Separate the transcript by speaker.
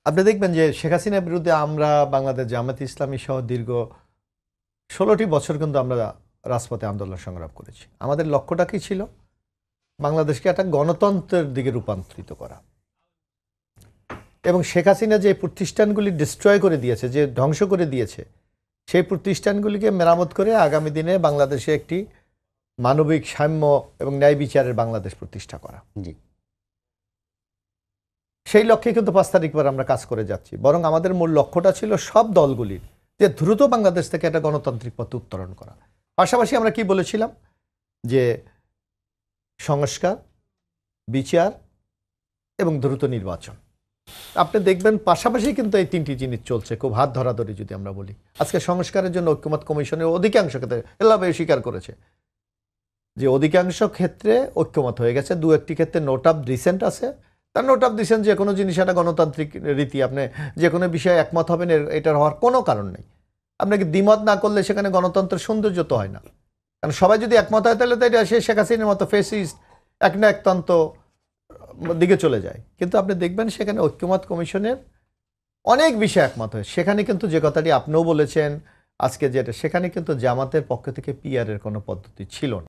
Speaker 1: আপনি দেখবেন যে শেখ হাসিনার বিরুদ্ধে আমরা বাংলাদেশ জামায়াতে ইসলামী সহ দীর্ঘ ১৬টি বছর কিন্তু আমরা রাজপথে আন্দোলন সংগ্রাম করেছি। আমাদের লক্ষ্যটা কি ছিল? বাংলাদেশকে একটা গণতন্ত্রের দিকে রূপান্তরিত করা। এবং শেখ হাসিনা যে প্রতিষ্ঠানগুলি ডিস্ট্রয় করে দিয়েছে, যে ধ্বংস করে দিয়েছে, সেই প্রতিষ্ঠানগুলিকে মেরামত করে আগামী দিনে বাংলাদেশে একটি মানবিক সাম্য এবং ন্যায় বিচারের বাংলাদেশ প্রতিষ্ঠা করা।
Speaker 2: জি।
Speaker 1: সেই লক্ষ্যে কিন্তু ৫ তারিখ পর আমরা কাজ করে যাচ্ছি। বরং আমাদের মূল লক্ষ্যটা ছিল সব দলগুলির যে দ্রুত বাংলাদেশ থেকে একটা গণতান্ত্রিক পথে উত্তরণ করা। পাশাপাশি আমরা কি বলেছিলাম যে সংস্কার, বিচার এবং দ্রুত নির্বাচন। আপনি দেখবেন পাশাপাশি কিন্তু এই তিনটি জিনিস চলছে, খুব হাত ধরাধরি যদি আমরা বলি। আজকে সংস্কারের জন্য ঐক্যমত কমিশনের অধিকাংশ ক্ষেত্রে এলাবে স্বীকার করেছে যে অধিকাংশ ক্ষেত্রে ঐক্যমত হয়ে গেছে। দু একটি ক্ষেত্রে নোট অফ ডিসেন্ট আছে। তার নোট অফ ডিসেন্ট যে কোনো জিনিস একটা গণতান্ত্রিক রীতি, আপনি যে কোনো বিষয়ে একমত হবেন এটার হওয়ার কোনো কারণ নেই। আপনাকে দ্বিমত না করলে সেখানে গণতন্ত্রের সৌন্দর্য তো হয় না। কারণ সবাই যদি একমত হয় তাহলে তো এটা সে শেখ হাসিনার মতো ফেসিস্ট এক না একতন্ত্র দিকে চলে যায়। কিন্তু আপনি দেখবেন সেখানে ঐক্যমত কমিশনের অনেক বিষয় একমত হয়। সেখানে কিন্তু যে কথাটি আপনিও বলেছেন আজকে যেটা, সেখানে কিন্তু জামাতের পক্ষ থেকে পিআরের কোনো পদ্ধতি ছিল না।